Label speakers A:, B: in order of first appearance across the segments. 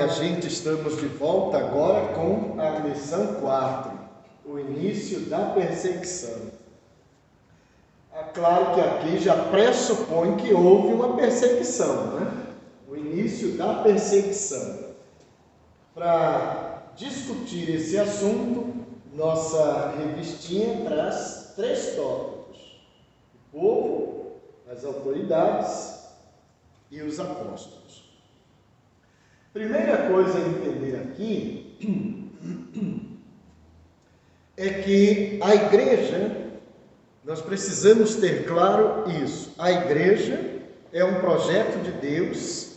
A: gente, estamos de volta agora com a lição 4, o início da perseguição. É claro que aqui já pressupõe que houve uma perseguição, né? O início da perseguição. Para discutir esse assunto, nossa revistinha traz 3 tópicos: o povo, as autoridades e os apóstolos. Primeira coisa a entender aqui é que a igreja, nós precisamos ter claro isso. A igreja é um projeto de Deus,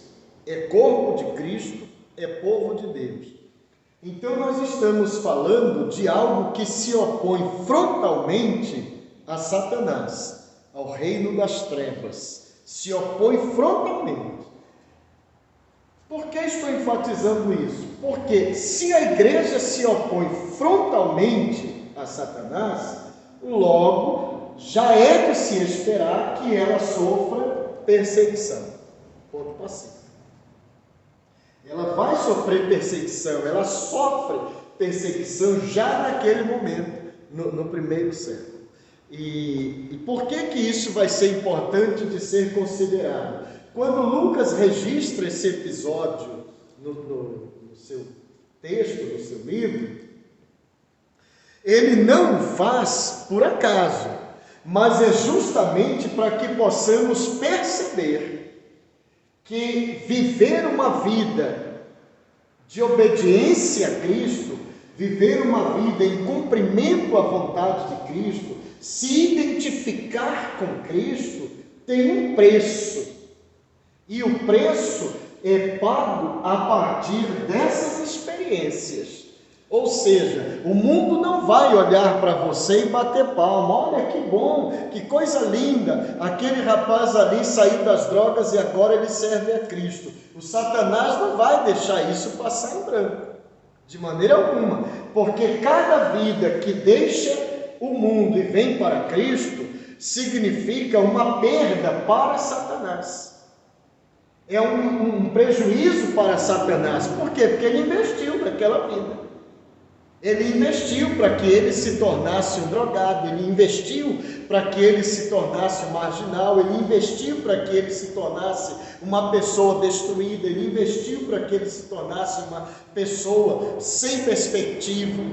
A: é corpo de Cristo, é povo de Deus. Então nós estamos falando de algo que se opõe frontalmente a Satanás, ao reino das trevas. Se opõe frontalmente. Por que estou enfatizando isso? Porque se a igreja se opõe frontalmente a Satanás, logo já é de se esperar que ela sofra perseguição. Ponto pacífico. Ela vai sofrer perseguição, ela sofre perseguição já naquele momento, no primeiro século. E por que isso vai ser importante de ser considerado? Quando Lucas registra esse episódio no seu texto, no seu livro, ele não o faz por acaso, mas é justamente para que possamos perceber que viver uma vida de obediência a Cristo, viver uma vida em cumprimento à vontade de Cristo, se identificar com Cristo, tem um preço. E o preço é pago a partir dessas experiências. Ou seja, o mundo não vai olhar para você e bater palma. Olha que bom, que coisa linda. Aquele rapaz ali saiu das drogas e agora ele serve a Cristo. O Satanás não vai deixar isso passar em branco, de maneira alguma. Porque cada vida que deixa o mundo e vem para Cristo significa uma perda para Satanás. É um prejuízo para Satanás. Por quê? Porque ele investiu naquela vida. Ele investiu para que ele se tornasse um drogado, ele investiu para que ele se tornasse um marginal, ele investiu para que ele se tornasse uma pessoa destruída, ele investiu para que ele se tornasse uma pessoa sem perspectiva,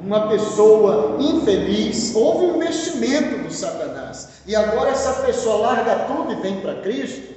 A: uma pessoa infeliz. Houve um investimento do Satanás. E agora essa pessoa larga tudo e vem para Cristo.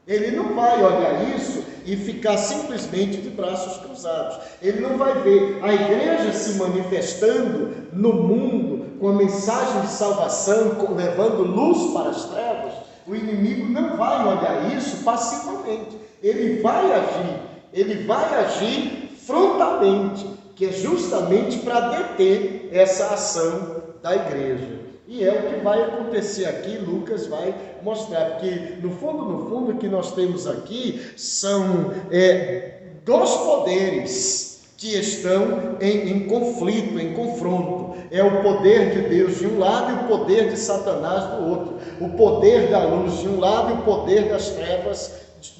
A: Ele não vai olhar isso e ficar simplesmente de braços cruzados. Ele não vai ver a igreja se manifestando no mundo com a mensagem de salvação, levando luz para as trevas. O inimigo não vai olhar isso passivamente. Ele vai agir frontalmente, que é justamente para deter essa ação da igreja. E é o que vai acontecer aqui, Lucas vai mostrar, porque no fundo, o que nós temos aqui são 2 poderes que estão em conflito, em confronto. É o poder de Deus de um lado e o poder de Satanás do outro. O poder da luz de um lado e o poder das trevas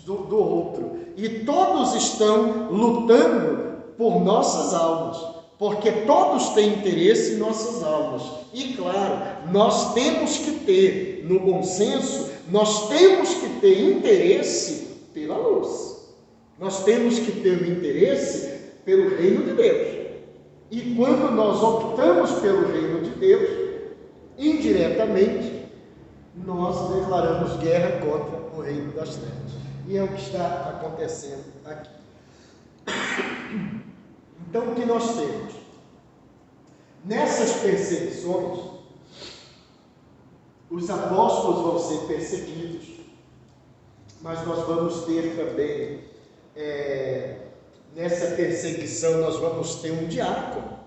A: do outro. E todos estão lutando por nossas almas. Porque todos têm interesse em nossas almas. E claro, nós temos que ter, no bom senso, nós temos que ter interesse pela luz. Nós temos que ter o interesse pelo reino de Deus. E quando nós optamos pelo reino de Deus, indiretamente, nós declaramos guerra contra o reino das trevas. E é o que está acontecendo aqui. Então, o que nós temos? Nessas perseguições, os apóstolos vão ser perseguidos, mas nós vamos ter também, nessa perseguição, nós vamos ter um diácono,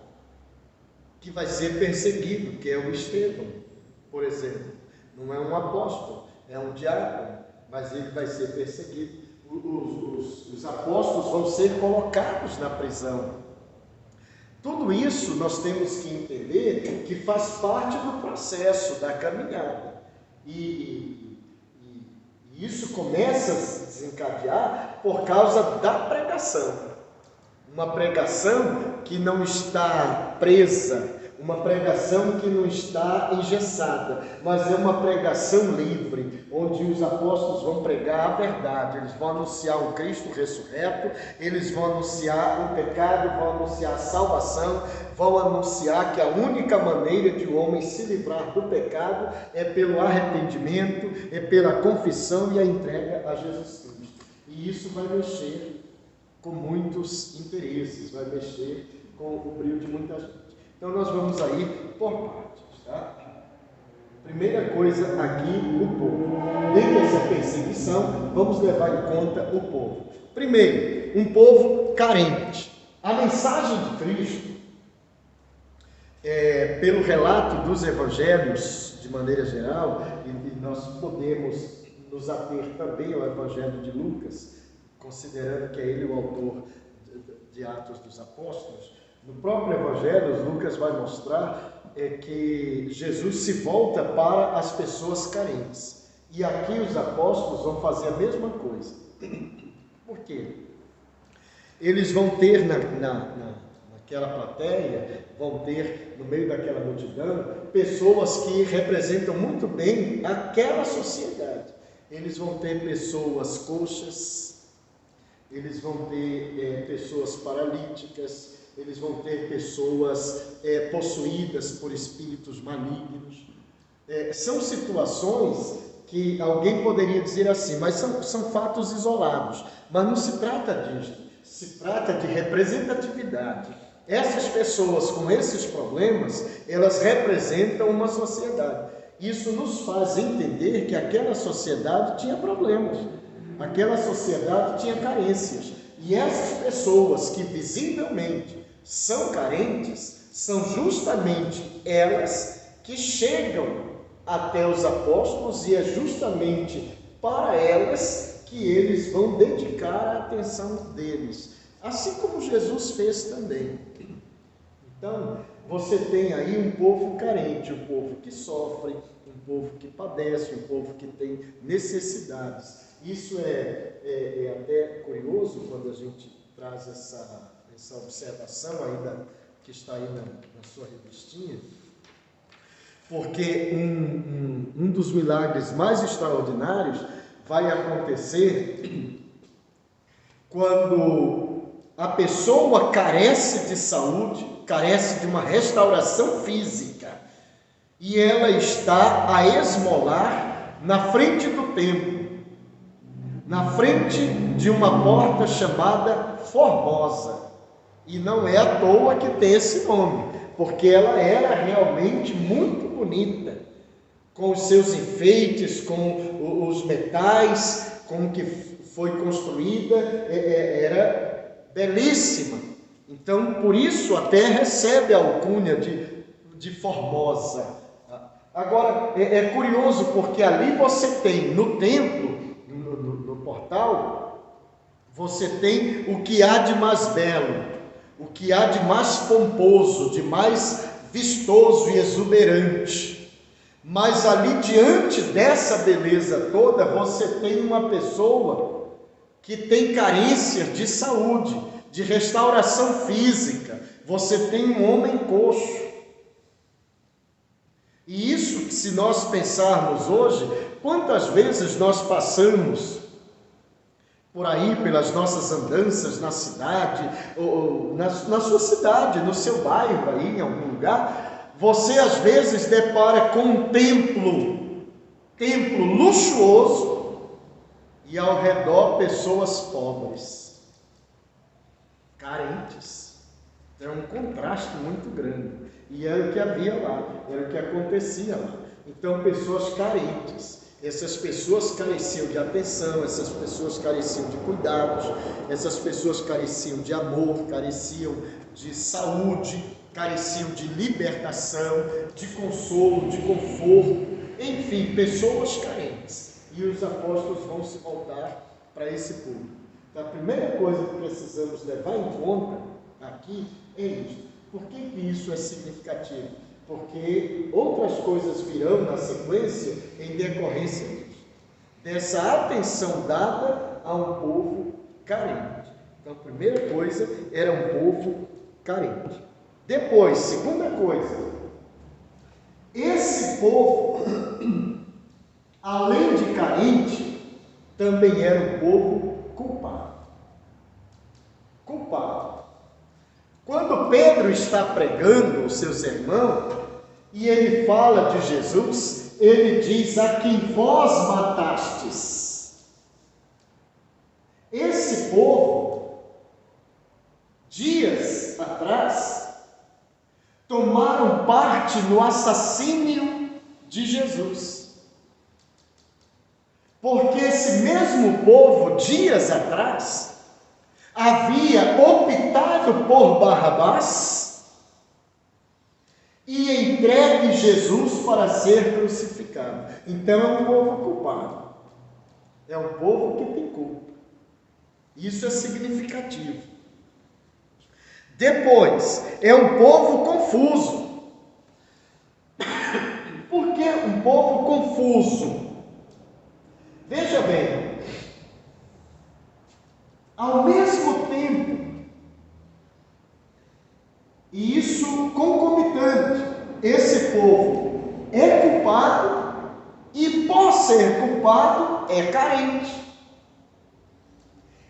A: que vai ser perseguido, que é o Estevão, por exemplo. Não é um apóstolo, é um diácono, mas ele vai ser perseguido. Os apóstolos vão ser colocados na prisão. Tudo isso nós temos que entender que faz parte do processo da caminhada. E isso começa a se desencadear por causa da pregação. uma pregação que não está presa, uma pregação que não está engessada, mas é uma pregação livre, onde os apóstolos vão pregar a verdade, eles vão anunciar o Cristo ressurreto, eles vão anunciar o pecado, vão anunciar a salvação, vão anunciar que a única maneira de o homem se livrar do pecado é pelo arrependimento, é pela confissão e a entrega a Jesus Cristo. E isso vai mexer com muitos interesses, vai mexer com o brilho de muita gente. Então nós vamos aí por partes, tá? Primeira coisa aqui, o povo. Dentro dessa perseguição, vamos levar em conta o povo. Primeiro, um povo carente. A mensagem de Cristo, pelo relato dos evangelhos, de maneira geral, e nós podemos nos ater também ao evangelho de Lucas, considerando que é ele o autor de Atos dos Apóstolos. No próprio Evangelho, Lucas vai mostrar que Jesus se volta para as pessoas carentes. E aqui os apóstolos vão fazer a mesma coisa. Por quê? Eles vão ter naquela plateia, vão ter no meio daquela multidão, pessoas que representam muito bem aquela sociedade. Eles vão ter pessoas coxas, eles vão ter pessoas paralíticas, eles vão ter pessoas possuídas por espíritos malignos. São situações que alguém poderia dizer assim, mas são fatos isolados. Mas não se trata disso, se trata de representatividade. Essas pessoas com esses problemas, elas representam uma sociedade. Isso nos faz entender que aquela sociedade tinha problemas, aquela sociedade tinha carências. E essas pessoas que visivelmente são carentes, são justamente elas que chegam até os apóstolos, e é justamente para elas que eles vão dedicar a atenção deles, assim como Jesus fez também. Então, você tem aí um povo carente, um povo que sofre, um povo que padece, um povo que tem necessidades. Isso é até curioso quando a gente traz essa observação ainda que está aí na sua revistinha, porque um dos milagres mais extraordinários vai acontecer quando a pessoa carece de saúde, carece de uma restauração física, e ela está a esmolar na frente do templo, na frente de uma porta chamada Formosa. E não é à toa que tem esse nome, porque ela era realmente muito bonita, com os seus enfeites, com os metais, com que foi construída, era belíssima. Então, por isso, até recebe a alcunha de Formosa. Agora, é curioso, porque ali você tem, no templo, no portal, você tem o que há de mais belo, o que há de mais pomposo, de mais vistoso e exuberante. Mas ali, diante dessa beleza toda, você tem uma pessoa que tem carências de saúde, de restauração física. Você tem um homem coxo. E isso, se nós pensarmos hoje, quantas vezes nós passamos por aí, pelas nossas andanças na cidade, ou na sua cidade, no seu bairro aí, em algum lugar, você às vezes depara com um templo luxuoso, e ao redor pessoas pobres, carentes. É um contraste muito grande, e era o que havia lá, era o que acontecia lá. Então, pessoas carentes. Essas pessoas careciam de atenção, essas pessoas careciam de cuidados, essas pessoas careciam de amor, careciam de saúde, careciam de libertação, de consolo, de conforto, enfim, pessoas carentes. E os apóstolos vão se voltar para esse público. Então, a primeira coisa que precisamos levar em conta aqui é isso. Por que isso é significativo? Porque outras coisas virão na sequência em decorrência disso, dessa atenção dada a um povo carente. Então, a primeira coisa, era um povo carente. Depois, segunda coisa, esse povo, além de carente, também era um povo culpado. Culpado. Quando Pedro está pregando o seu sermão, e ele fala de Jesus, ele diz: a quem vós matastes. Esse povo, dias atrás, tomaram parte no assassínio de Jesus. Porque esse mesmo povo, dias atrás, havia optado por Barrabás e entregue Jesus para ser crucificado. Então é um povo culpado. É um povo que tem culpa. Isso é significativo. Depois, é um povo confuso. Por que um povo confuso? Veja bem, ao mesmo tempo, e isso concomitante, esse povo é culpado e, por ser culpado, é carente.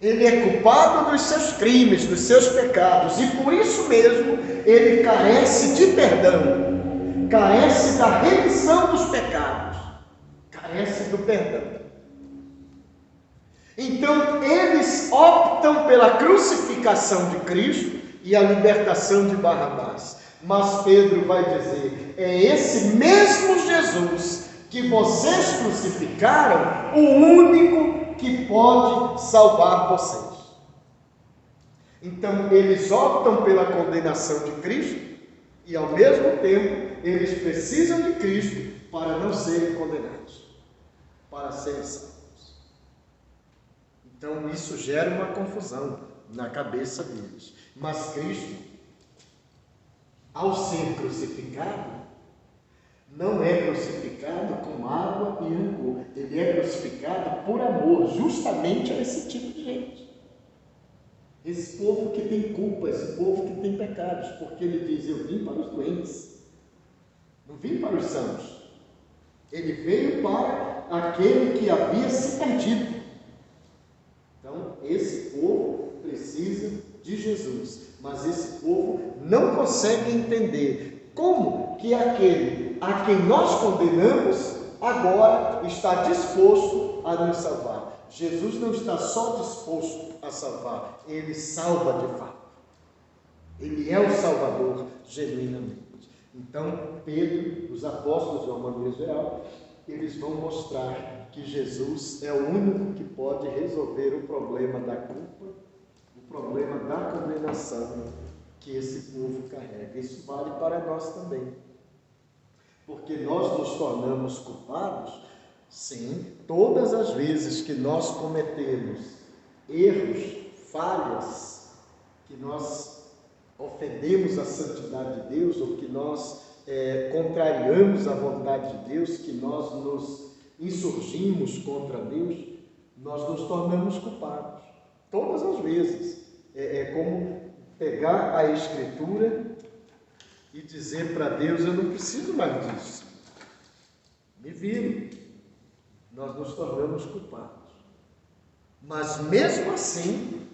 A: Ele é culpado dos seus crimes, dos seus pecados, e por isso mesmo ele carece de perdão, carece da remissão dos pecados, carece do perdão. Então eles optam pela crucificação de Cristo e a libertação de Barrabás. Mas Pedro vai dizer: é esse mesmo Jesus que vocês crucificaram, o único que pode salvar vocês. Então eles optam pela condenação de Cristo e, ao mesmo tempo, eles precisam de Cristo para não serem condenados, para serem salvos. Então isso gera uma confusão na cabeça deles. Mas Cristo, ao ser crucificado, não é crucificado com água e rancor. Ele é crucificado por amor, justamente a esse tipo de gente. Esse povo que tem culpa, esse povo que tem pecados, porque ele diz: eu vim para os doentes, não vim para os sãos. Ele veio para aquele que havia se perdido. Então, esse povo precisa de Jesus, mas esse povo não consegue entender como que aquele a quem nós condenamos agora está disposto a nos salvar. Jesus não está só disposto a salvar, ele salva de fato. Ele é o Salvador genuinamente. Então, Pedro, os apóstolos de uma maneira geral, eles vão mostrar que Jesus é o único que pode resolver o problema da culpa, o problema da condenação que esse povo carrega. Isso vale para nós também. Porque nós nos tornamos culpados, sim, todas as vezes que nós cometemos erros, falhas, que nós ofendemos a santidade de Deus, ou que nós contrariamos a vontade de Deus, que nós nos insurgimos contra Deus, nós nos tornamos culpados. Todas as vezes. É como pegar a Escritura e dizer para Deus: eu não preciso mais disso. Me viro. Nós nos tornamos culpados. Mas mesmo assim,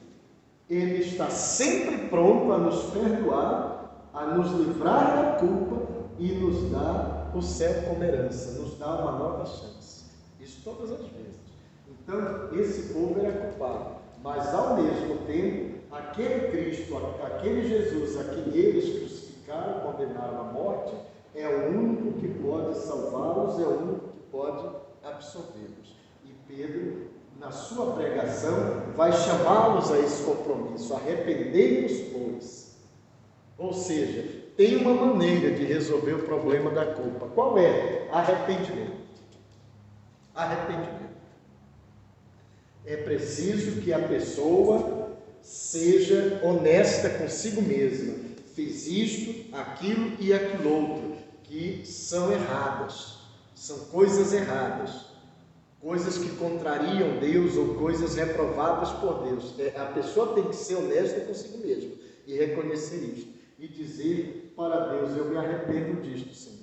A: Ele está sempre pronto a nos perdoar, a nos livrar da culpa e nos dar o céu como herança, nos dar uma nova chance. Isso todas as vezes. Então, esse povo era culpado, mas ao mesmo tempo, aquele Cristo, aquele Jesus a quem eles crucificaram, condenaram à morte, é o único que pode salvá-los, é o único que pode absolvê-los. E Pedro, na sua pregação, vai chamá-los a esse compromisso: arrependei-vos, pois. Ou seja, tem uma maneira de resolver o problema da culpa. Qual é? Arrependimento. Arrependimento. É preciso que a pessoa seja honesta consigo mesma. Fiz isto, aquilo e aquilo outro, que são erradas, são coisas erradas. coisas que contrariam Deus ou coisas reprovadas por Deus. A pessoa tem que ser honesta consigo mesma e reconhecer isto e dizer para Deus: eu me arrependo disto, Senhor.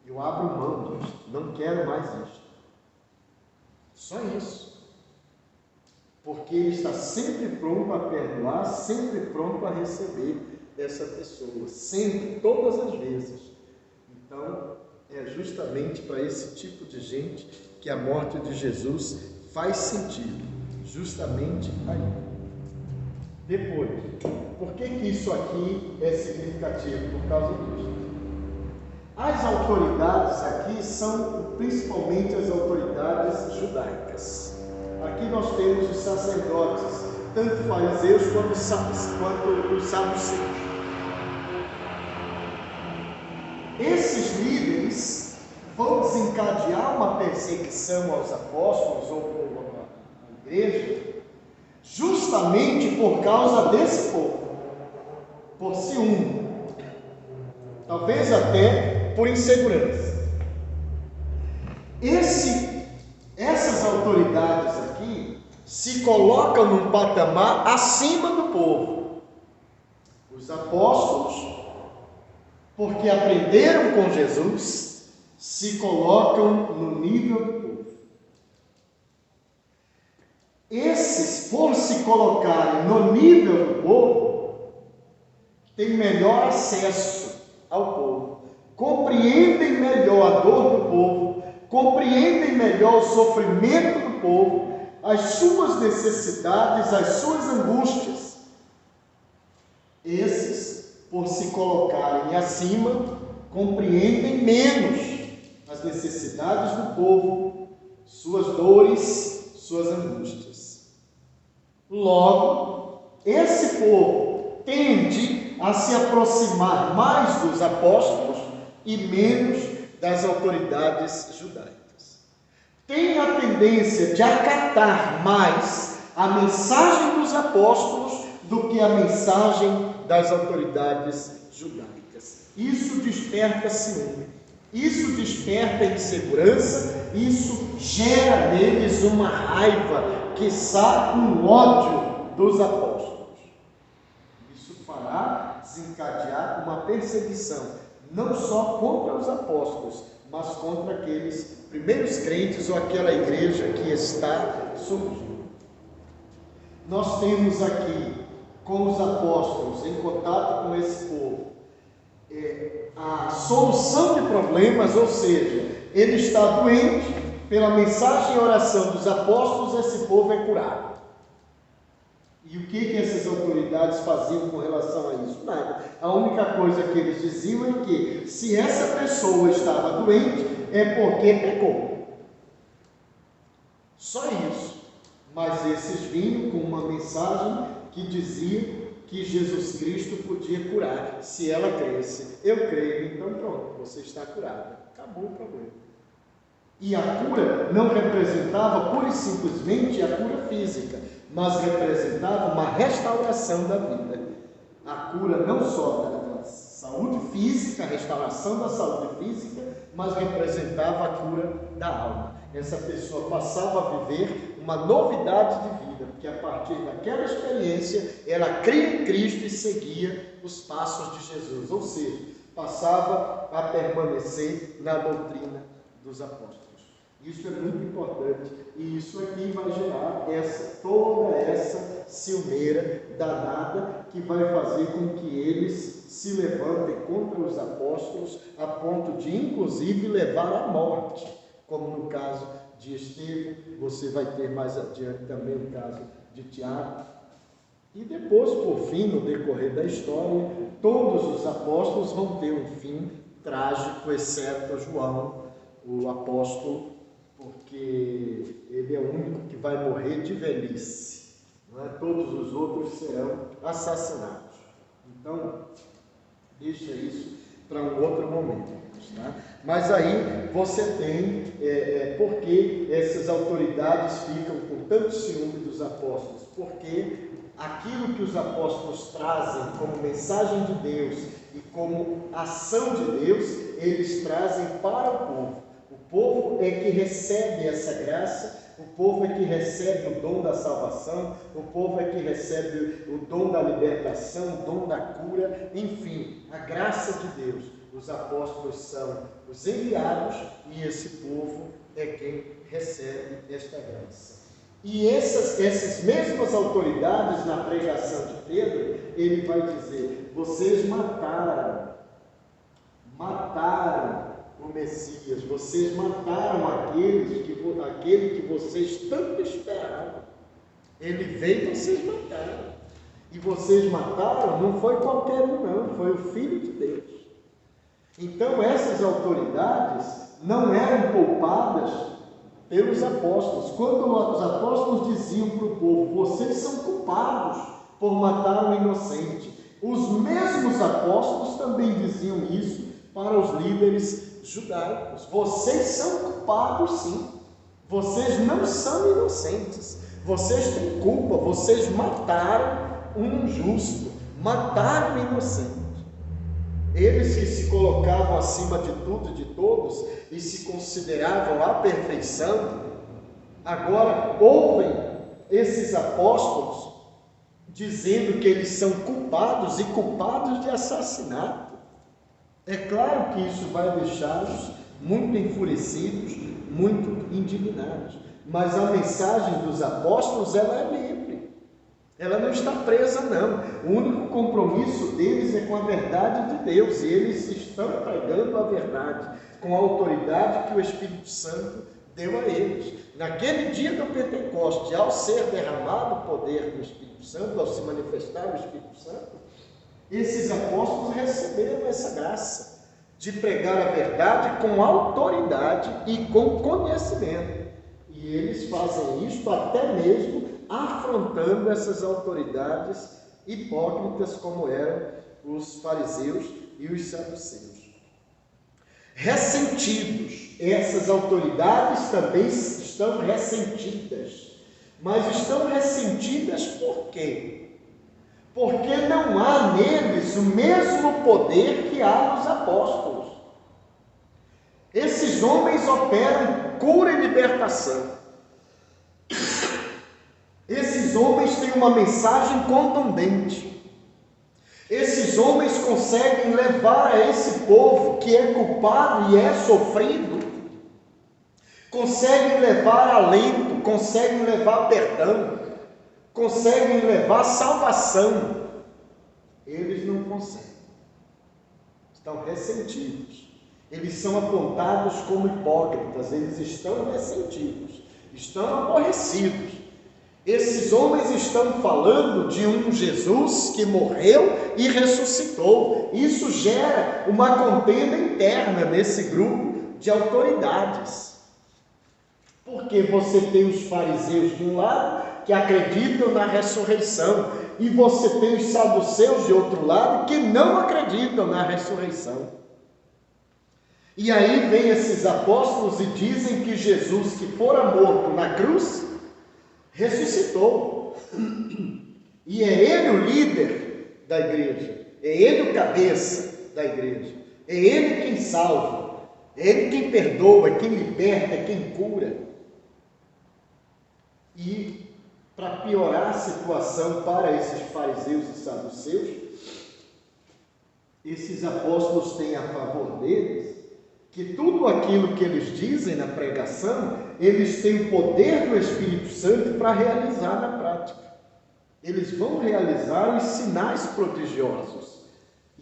A: Eu abro mão disto, não quero mais isto. Só isso. Porque Ele está sempre pronto a perdoar, sempre pronto a receber essa pessoa, sempre, todas as vezes. Então, é justamente para esse tipo de gente que a morte de Jesus faz sentido, justamente aí. Depois, por que isso aqui é significativo? Por causa disso. As autoridades aqui são principalmente as autoridades judaicas. Aqui nós temos os sacerdotes, tanto fariseus quanto os saduceus. Esses líderes vão desencadear uma perseguição aos apóstolos ou à igreja, justamente por causa desse povo, por ciúme, talvez até por insegurança. Essas autoridades aqui se colocam num patamar acima do povo. Os apóstolos, porque aprenderam com Jesus, se colocam no nível do povo. Esses, por se colocarem no nível do povo, têm melhor acesso ao povo, compreendem melhor a dor do povo, compreendem melhor o sofrimento do povo, as suas necessidades, as suas angústias. Esses, por se colocarem acima, compreendem menos as necessidades do povo, suas dores, suas angústias. Logo, esse povo tende a se aproximar mais dos apóstolos e menos das autoridades judaicas. Tem a tendência de acatar mais a mensagem dos apóstolos do que a mensagem das autoridades judaicas. Isso desperta ciúme, isso desperta insegurança, isso gera neles uma raiva, quiçá um ódio dos apóstolos. Isso fará desencadear uma perseguição, não só contra os apóstolos, mas contra aqueles primeiros crentes ou aquela igreja que está surgindo. Nós temos aqui, com os apóstolos, em contato com esse povo, a solução de problemas, ou seja, ele está doente, pela mensagem e oração dos apóstolos, esse povo é curado. E o que essas autoridades faziam com relação a isso? Nada. A única coisa que eles diziam é que, se essa pessoa estava doente, é porque pecou. Só isso. Mas esses vinham com uma mensagem que dizia que Jesus Cristo podia curar, se ela cresce. Eu creio, então pronto, você está curada. Acabou o problema. E a cura não representava pura e simplesmente a cura física, mas representava uma restauração da vida. A cura não só da saúde física, a restauração da saúde física, mas representava a cura da alma. Essa pessoa passava a viver uma novidade de vida, porque a partir daquela experiência, ela cria em Cristo e seguia os passos de Jesus, ou seja, passava a permanecer na doutrina dos apóstolos. Isso é muito importante, e isso aqui vai gerar toda essa ciumeira danada que vai fazer com que eles se levantem contra os apóstolos a ponto de, inclusive, levar à morte, como no caso de Estevão. Você vai ter mais adiante também o caso de Tiago. E depois, por fim, no decorrer da história, todos os apóstolos vão ter um fim trágico, exceto João, o apóstolo, porque ele é o único que vai morrer de velhice, não é? Todos os outros serão assassinados. Então, deixa isso para um outro momento, tá? Mas aí você tem porque essas autoridades ficam com tanto ciúme dos apóstolos, porque aquilo que os apóstolos trazem como mensagem de Deus e como ação de Deus, eles trazem para o povo. O povo é que recebe essa graça, o povo é que recebe o dom da salvação, o povo é que recebe o dom da libertação, o dom da cura, enfim, a graça de Deus. Os apóstolos são os enviados e esse povo é quem recebe esta graça. E essas mesmas autoridades na pregação de Pedro, ele vai dizer: vocês mataram o Messias, vocês mataram aquele que vocês tanto esperavam. Ele veio e vocês mataram. E vocês mataram, não foi qualquer um não, foi o Filho de Deus. Então essas autoridades não eram poupadas pelos apóstolos. Quando os apóstolos diziam para o povo: vocês são culpados por matar um inocente, os mesmos apóstolos também diziam isso para os líderes judaicos: vocês são culpados sim, vocês não são inocentes, vocês têm culpa, vocês mataram um injusto, mataram um inocente. Eles que se colocavam acima de tudo e de todos e se consideravam a perfeição, agora ouvem esses apóstolos dizendo que eles são culpados e culpados de assassinato. É claro que isso vai deixá-los muito enfurecidos, muito indignados. Mas a mensagem dos apóstolos, ela é livre. Ela não está presa, não. O único compromisso deles é com a verdade de Deus. E eles estão pregando a verdade com a autoridade que o Espírito Santo deu a eles. Naquele dia do Pentecoste, ao ser derramado o poder do Espírito Santo, ao se manifestar o Espírito Santo, esses apóstolos receberam essa graça de pregar a verdade com autoridade e com conhecimento. E eles fazem isto até mesmo afrontando essas autoridades hipócritas como eram os fariseus e os saduceus. Ressentidos, essas autoridades também estão ressentidas. Mas estão ressentidas por quê? Porque não há neles o mesmo poder que há nos apóstolos. Esses homens operam cura e libertação. Esses homens têm uma mensagem contundente. Esses homens conseguem levar a esse povo que é culpado e é sofrido, conseguem levar alento, conseguem levar perdão, conseguem levar salvação. Eles não conseguem. Estão ressentidos. Eles são apontados como hipócritas. Eles estão ressentidos. Estão aborrecidos. Esses homens estão falando de um Jesus que morreu e ressuscitou. Isso gera uma contenda interna nesse grupo de autoridades. Porque você tem os fariseus de um lado, que acreditam na ressurreição, e você tem os saduceus de outro lado, que não acreditam na ressurreição. E aí vem esses apóstolos e dizem que Jesus, que fora morto na cruz, ressuscitou. E é ele o líder da igreja, é ele o cabeça da igreja, é ele quem salva, é ele quem perdoa, quem liberta, quem cura. E para piorar a situação para esses fariseus e saduceus, esses apóstolos têm a favor deles que tudo aquilo que eles dizem na pregação, eles têm o poder do Espírito Santo para realizar na prática. Eles vão realizar os sinais prodigiosos.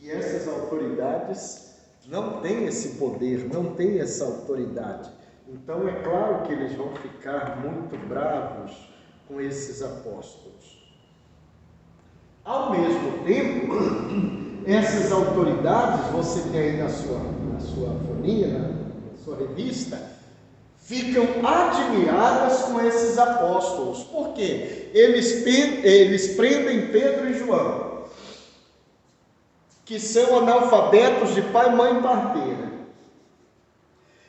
A: E essas autoridades não têm esse poder, não têm essa autoridade. Então é claro que eles vão ficar muito bravos com esses apóstolos. Ao mesmo tempo, essas autoridades, você tem aí na sua folhinha, na sua revista, ficam admiradas com esses apóstolos. Por quê? Eles prendem Pedro e João, que são analfabetos de pai, mãe e parteira.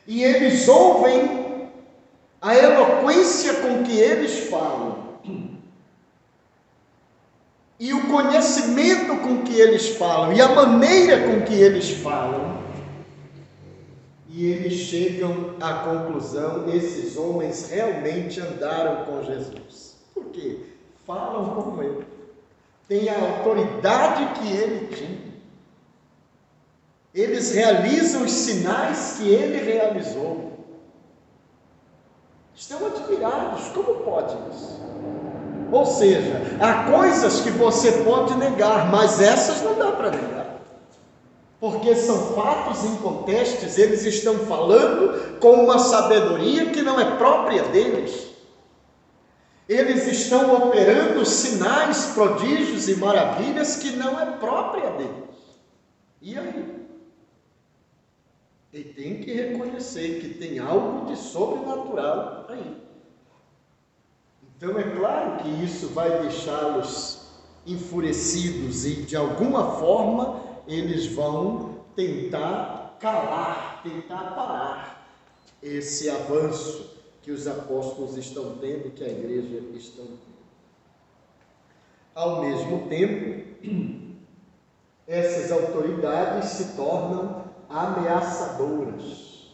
A: E eles ouvem a eloquência com que eles falam e o conhecimento com que eles falam e a maneira com que eles falam. e eles chegam à conclusão: esses homens realmente andaram com Jesus. Por quê? Falam como ele, têm a autoridade que ele tinha. Eles realizam os sinais que ele realizou. Estão admirados, como pode isso? Ou seja, há coisas que você pode negar, mas essas não dá para negar. Porque são fatos incontestes, eles estão falando com uma sabedoria que não é própria deles. Eles estão operando sinais, prodígios e maravilhas que não é própria deles. E aí? E tem que reconhecer que tem algo de sobrenatural aí. Então é claro que isso vai deixá-los enfurecidos e de alguma forma eles vão tentar calar, tentar parar esse avanço que os apóstolos estão tendo, que a igreja está tendo. Ao mesmo tempo, essas autoridades se tornam ameaçadoras.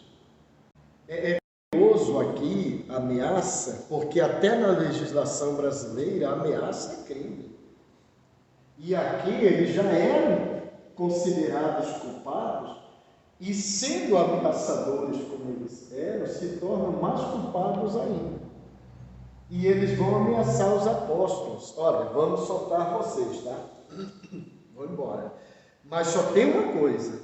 A: É curioso aqui, ameaça, porque até na legislação brasileira, ameaça é crime. E aqui eles já eram considerados culpados, e sendo ameaçadores como eles eram, se tornam mais culpados ainda. E eles vão ameaçar os apóstolos: olha, vamos soltar vocês, tá? Vão embora. Mas só tem uma coisa: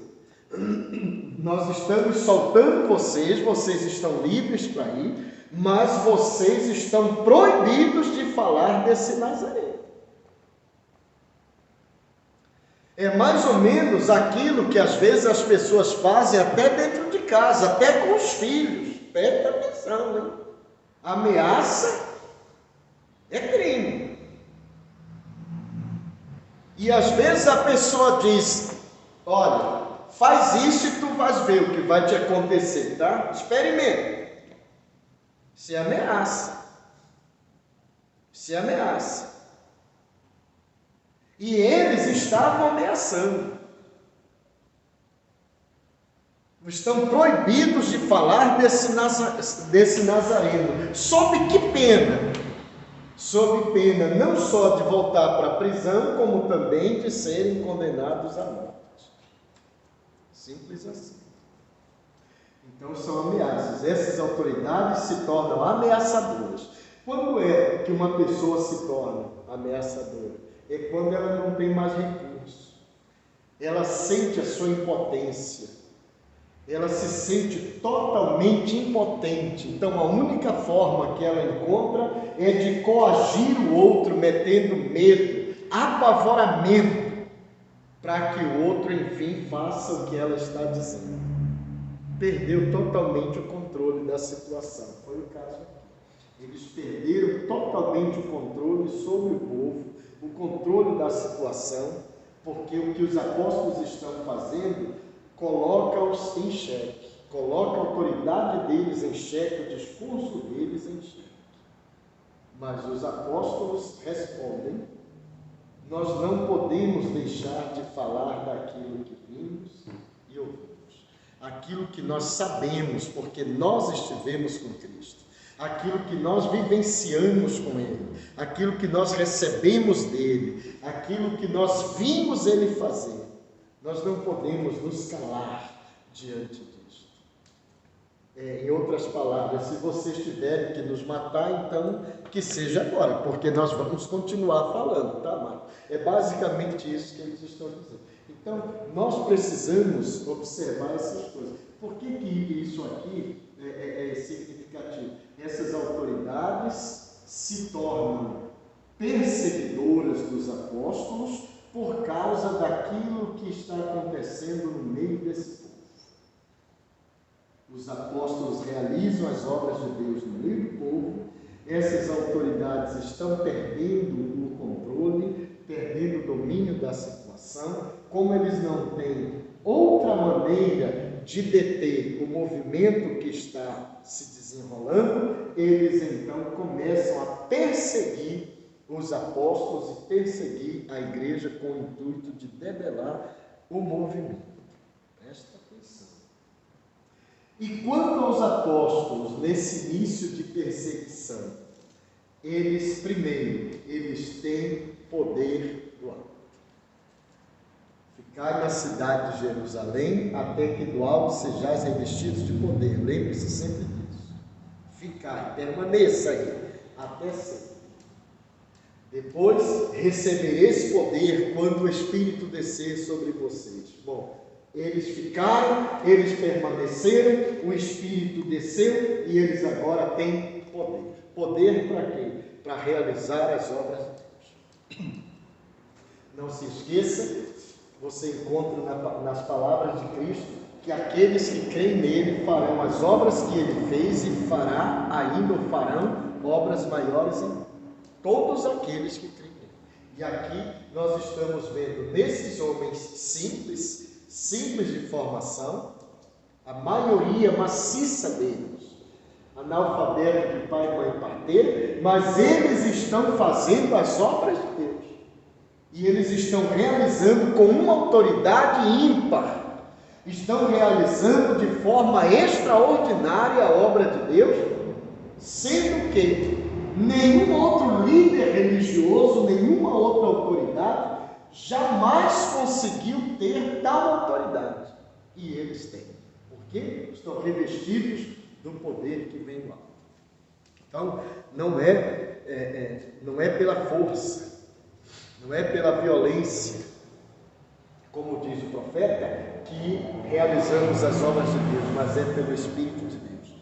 A: nós estamos soltando vocês, vocês estão livres para ir, mas vocês estão proibidos de falar desse Nazareno. É mais ou menos aquilo que às vezes as pessoas fazem até dentro de casa, até com os filhos. Presta atenção, hein? Ameaça é crime. E às vezes a pessoa diz: olha, faz isso e tu vais ver o que vai te acontecer, tá? Experimenta. Se ameaça. Se ameaça. E eles estavam ameaçando. Estão proibidos de falar desse Nazareno. Sob que pena? Sob pena não só de voltar para a prisão, como também de serem condenados à morte. Simples assim. Então são ameaças. Essas autoridades se tornam ameaçadoras. Quando é que uma pessoa se torna ameaçadora? É quando ela não tem mais recursos. Ela sente a sua impotência. Ela se sente totalmente impotente. Então a única forma que ela encontra é de coagir o outro, metendo medo, apavoramento, para que o outro, enfim, faça o que ela está dizendo. Perdeu totalmente o controle da situação. Foi o caso aqui. Eles perderam totalmente o controle sobre o povo, o controle da situação, porque o que os apóstolos estão fazendo coloca-os em xeque, coloca a autoridade deles em xeque, o discurso deles em xeque. Mas os apóstolos respondem: nós não podemos deixar de falar daquilo que vimos e ouvimos, aquilo que nós sabemos, porque nós estivemos com Cristo, aquilo que nós vivenciamos com Ele, aquilo que nós recebemos dEle, aquilo que nós vimos Ele fazer. Nós não podemos nos calar diante disto. Em outras palavras, se vocês tiverem que nos matar, então que seja agora, porque nós vamos continuar falando, tá, Marco? É basicamente isso que eles estão dizendo. Então, nós precisamos observar essas coisas. Por que isso aqui é significativo? Essas autoridades se tornam perseguidoras dos apóstolos por causa daquilo que está acontecendo no meio desse povo. Os apóstolos realizam as obras de Deus no meio do povo, essas autoridades estão perdendo o controle, perdendo o domínio da situação. Como eles não têm outra maneira de deter o movimento que está se desenrolando, eles então começam a perseguir os apóstolos e perseguir a igreja com o intuito de debelar o movimento. Presta atenção. E quanto aos apóstolos, nesse início de perseguição, eles têm poder do alto. Ficai na cidade de Jerusalém, até que do alto sejais revestidos de poder. Lembre-se sempre disso. Ficai, permaneça aí, até sempre. Depois recebereis poder quando o Espírito descer sobre vocês. Bom, eles ficaram, eles permaneceram, o Espírito desceu e eles agora têm poder. Poder para quê? Para realizar as obras de Deus. Não se esqueça, você encontra nas palavras de Cristo que aqueles que creem nele farão as obras que ele fez e farão obras maiores ainda. Todos aqueles que creem nele. E aqui nós estamos vendo nesses homens simples de formação, a maioria maciça deles, analfabeto de pai, mãe, parteira, mas eles estão fazendo as obras de Deus. E eles estão realizando com uma autoridade ímpar, estão realizando de forma extraordinária a obra de Deus, sendo que nenhum outro líder religioso, nenhuma outra autoridade jamais conseguiu ter tal autoridade. E eles têm. Por quê? Estão revestidos do poder que vem do alto. Então, não é pela força, não é pela violência, como diz o profeta, que realizamos as obras de Deus, mas é pelo Espírito de Deus.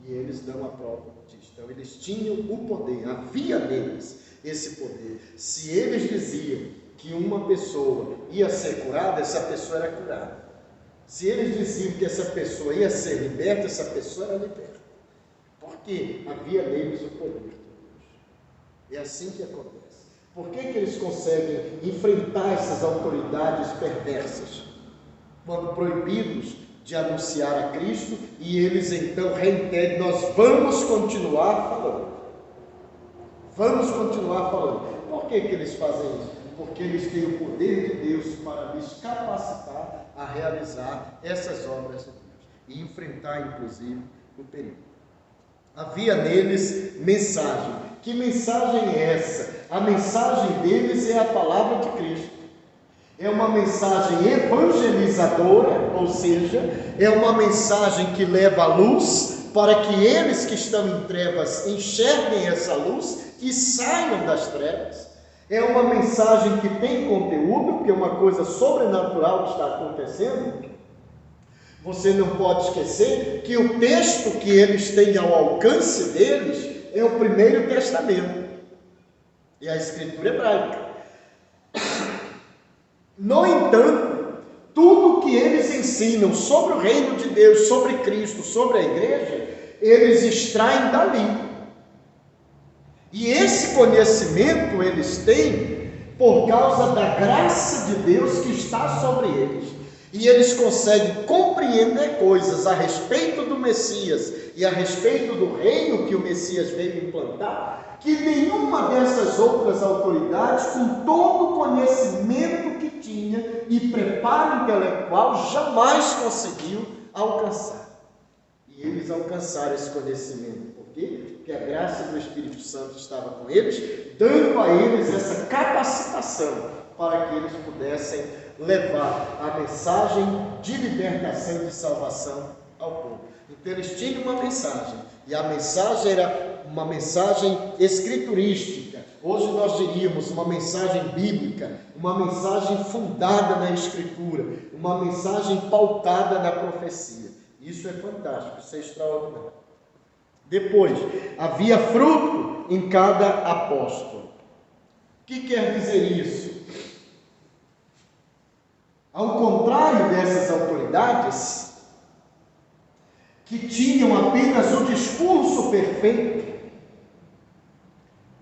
A: E eles dão a prova disso. Então, eles tinham o poder, havia neles esse poder. Se eles diziam que uma pessoa ia ser curada, essa pessoa era curada. Se eles diziam que essa pessoa ia ser liberta, essa pessoa era liberta. Porque havia neles o poder de Deus. É assim que acontece. Por que eles conseguem enfrentar essas autoridades perversas? Quando proibidos de anunciar a Cristo, e eles então reiterem: nós vamos continuar falando. Vamos continuar falando. Por que eles fazem isso? Porque eles têm o poder de Deus para lhes capacitar a realizar essas obras de Deus e enfrentar, inclusive, o perigo. Havia neles mensagem. Que mensagem é essa? A mensagem deles é a palavra de Cristo. É uma mensagem evangelizadora, ou seja, é uma mensagem que leva a luz para que eles que estão em trevas enxerguem essa luz e saiam das trevas. É uma mensagem que tem conteúdo, porque é uma coisa sobrenatural que está acontecendo. Você não pode esquecer que o texto que eles têm ao alcance deles é o Primeiro Testamento, é a Escritura hebraica. No entanto, tudo que eles ensinam sobre o reino de Deus, sobre Cristo, sobre a igreja, eles extraem dali. E esse conhecimento eles têm por causa da graça de Deus que está sobre eles. E eles conseguem compreender coisas a respeito do Messias e a respeito do reino que o Messias veio implantar, que nenhuma dessas outras autoridades, com todo o conhecimento que tinha e preparo intelectual, jamais conseguiu alcançar. E eles alcançaram esse conhecimento. Por quê? Porque a graça do Espírito Santo estava com eles, dando a eles essa capacitação para que eles pudessem levar a mensagem de libertação e de salvação ao povo. Então eles tinham uma mensagem, e a mensagem era uma mensagem escriturística. Hoje nós diríamos uma mensagem bíblica, uma mensagem fundada na Escritura, uma mensagem pautada na profecia. Isso é fantástico, isso é extraordinário. Depois, havia fruto em cada apóstolo. O que quer dizer isso? Ao contrário dessas autoridades, que tinham apenas o discurso perfeito,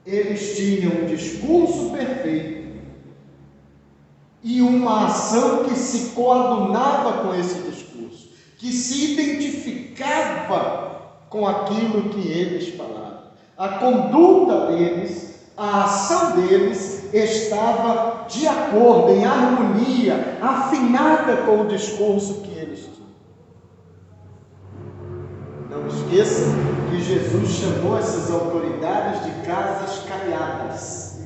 A: eles tinham um discurso perfeito e uma ação que se coadunava com esse discurso, que se identificava com aquilo que eles falavam. A conduta deles, a ação deles estava de acordo, em harmonia, afinada com o discurso que eles tinham. Não esqueça que Jesus chamou essas autoridades de casas caiadas.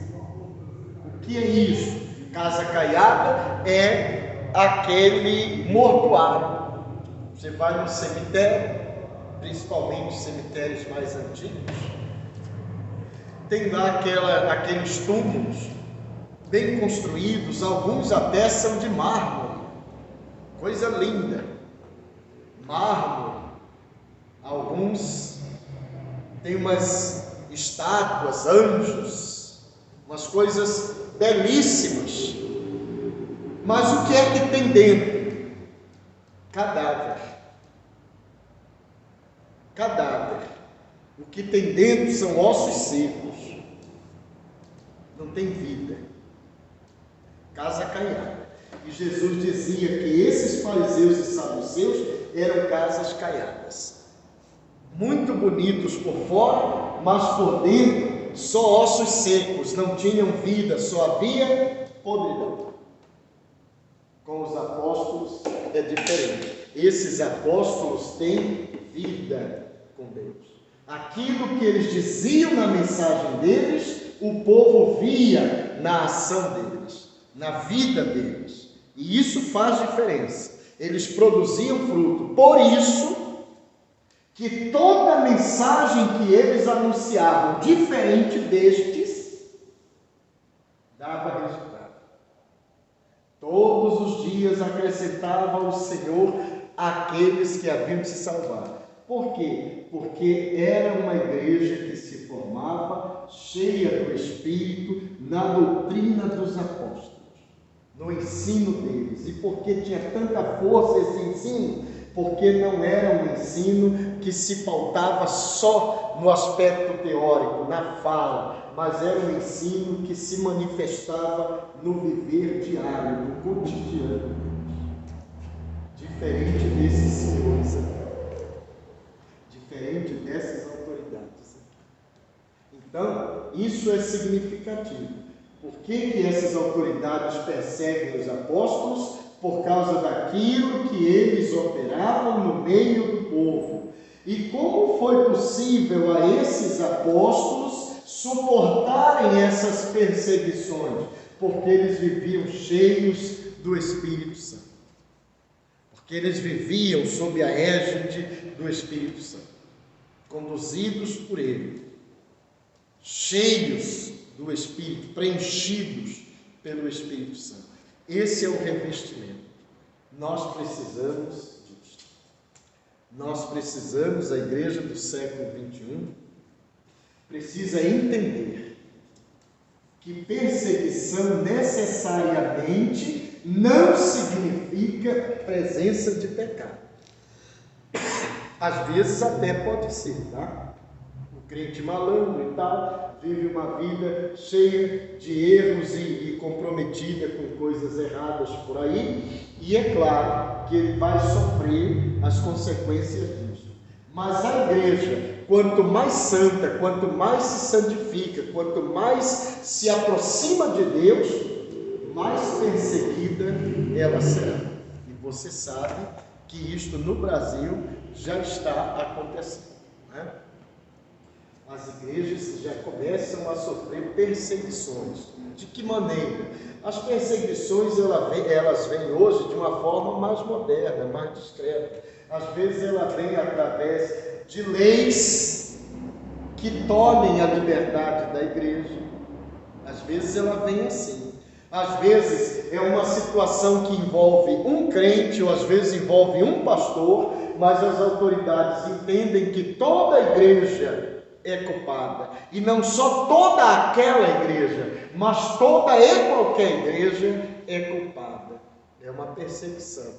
A: O que é isso? Casa caiada é aquele mortuário. Você vai no cemitério, principalmente cemitérios mais antigos, tem lá aqueles túmulos bem construídos, alguns até são de mármore, coisa linda, mármore, alguns tem umas estátuas, anjos, umas coisas belíssimas, mas o que é que tem dentro? Cadáver. O que tem dentro são ossos secos, não tem vida, casa caiada. E Jesus dizia que esses fariseus e saduceus eram casas caiadas, muito bonitos por fora, mas por dentro só ossos secos, não tinham vida, só havia podridão. Com os apóstolos é diferente. Esses apóstolos têm vida com Deus. Aquilo que eles diziam na mensagem deles, o povo via na ação deles, na vida deles. E isso faz diferença. Eles produziam fruto. Por isso que toda mensagem que eles anunciavam, diferente destes, dava resultado. Todos os dias acrescentava o Senhor aqueles que haviam de se salvar. Por quê? Porque era uma igreja que se formava cheia do Espírito, na doutrina dos apóstolos, no ensino deles. E por que tinha tanta força esse ensino? Porque não era um ensino que se pautava só no aspecto teórico, na fala, mas era um ensino que se manifestava no viver diário, no cotidiano. Diferente desses senhores aqui. Diferente dessas autoridades. Então, isso é significativo. Por que essas autoridades perseguem os apóstolos? Por causa daquilo que eles operavam no meio do povo. E como foi possível a esses apóstolos suportarem essas perseguições? Porque eles viviam cheios do Espírito Santo. Porque eles viviam sob a égide do Espírito Santo, conduzidos por Ele, cheios do Espírito, preenchidos pelo Espírito Santo. Esse é o revestimento. Nós precisamos disso. Nós precisamos, a igreja do século XXI, precisa entender que perseguição necessariamente não significa presença de pecado. Às vezes até pode ser, tá? O crente malandro e tal, vive uma vida cheia de erros e comprometida com coisas erradas por aí, e é claro que ele vai sofrer as consequências disso. Mas a igreja, quanto mais santa, quanto mais se santifica, quanto mais se aproxima de Deus, mais perseguida ela será. E você sabe que isto no Brasil já está acontecendo, né? As igrejas já começam a sofrer perseguições. De que maneira? As perseguições elas vêm hoje de uma forma mais moderna, mais discreta. Às vezes ela vem através de leis que tolhem a liberdade da igreja. Às vezes ela vem assim. Às vezes é uma situação que envolve um crente, ou às vezes envolve um pastor, mas as autoridades entendem que toda a igreja é culpada, e não só toda aquela igreja, mas toda e qualquer igreja é culpada. É uma perseguição,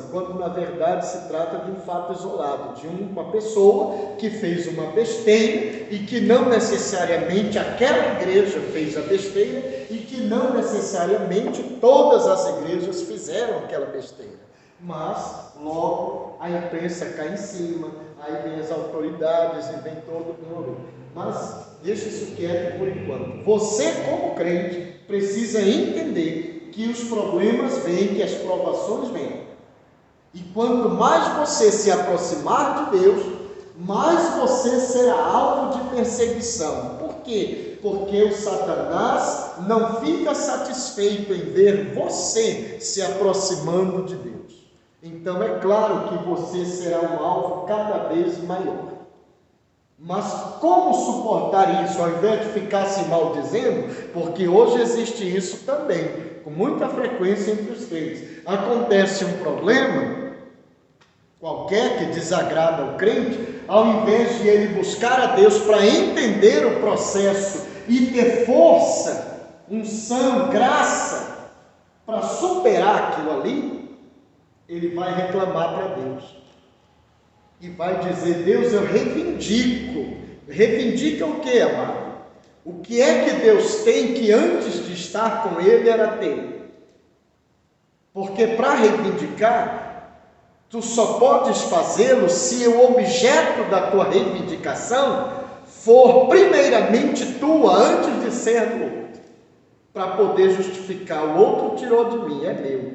A: quando na verdade se trata de um fato isolado, de uma pessoa que fez uma besteira, e que não necessariamente aquela igreja fez a besteira, e que não necessariamente todas as igrejas fizeram aquela besteira. Mas logo a imprensa cai em cima, aí vem as autoridades e vem todo o mundo. Mas deixa isso quieto por enquanto. Você, como crente, precisa entender que os problemas vêm, que as provações vêm. E quanto mais você se aproximar de Deus, mais você será alvo de perseguição. Por quê? Porque o Satanás não fica satisfeito em ver você se aproximando de Deus. Então é claro que você será um alvo cada vez maior. Mas como suportar isso ao invés de ficar se maldizendo? Porque hoje existe isso também, com muita frequência entre os crentes. Acontece um problema qualquer que desagrada ao crente, ao invés de ele buscar a Deus para entender o processo e ter força, unção, graça para superar aquilo ali, ele vai reclamar para Deus. E vai dizer: Deus, eu reivindico. Reivindica o que, amado? O que é que Deus tem que antes de estar com Ele era ter? Porque para reivindicar, tu só podes fazê-lo se o objeto da tua reivindicação for primeiramente tua, antes de ser do outro. Para poder justificar: o outro tirou de mim, é meu.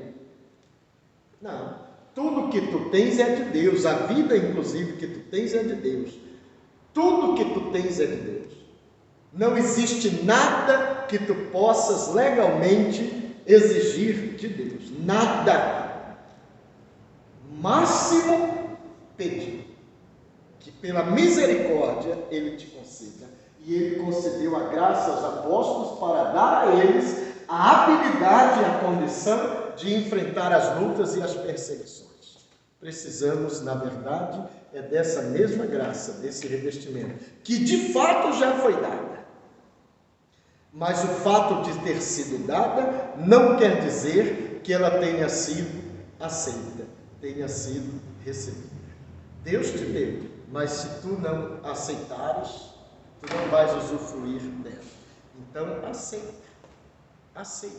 A: Não. Tudo que tu tens é de Deus, a vida inclusive que tu tens é de Deus. Tudo que tu tens é de Deus. Não existe nada que tu possas legalmente exigir de Deus. Nada. Máximo pedir que pela misericórdia Ele te conceda. E Ele concedeu a graça aos apóstolos para dar a eles a habilidade e a condição de enfrentar as lutas e as perseguições. Precisamos, na verdade, dessa mesma graça, desse revestimento, que de fato já foi dada. Mas o fato de ter sido dada não quer dizer que ela tenha sido aceita, tenha sido recebida. Deus te deu, mas se tu não aceitares, tu não vais usufruir dela. Então, aceita,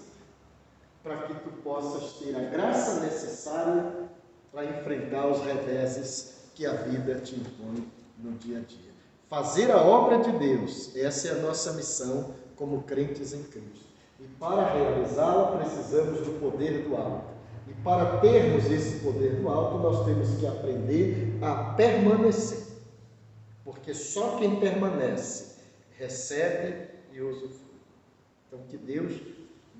A: para que tu possas ter a graça necessária para enfrentar os reveses que a vida te impõe no dia a dia. Fazer a obra de Deus, essa é a nossa missão como crentes em Cristo. E para realizá-la precisamos do poder do alto. E para termos esse poder do alto, nós temos que aprender a permanecer. Porque só quem permanece recebe e usufrui. Então que Deus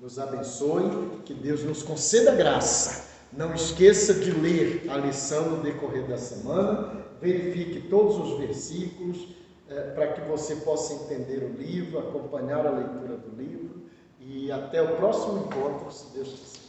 A: nos abençoe, que Deus nos conceda graça. Não esqueça de ler a lição no decorrer da semana, verifique todos os versículos, para que você possa entender o livro, acompanhar a leitura do livro, e até o próximo encontro, se Deus quiser.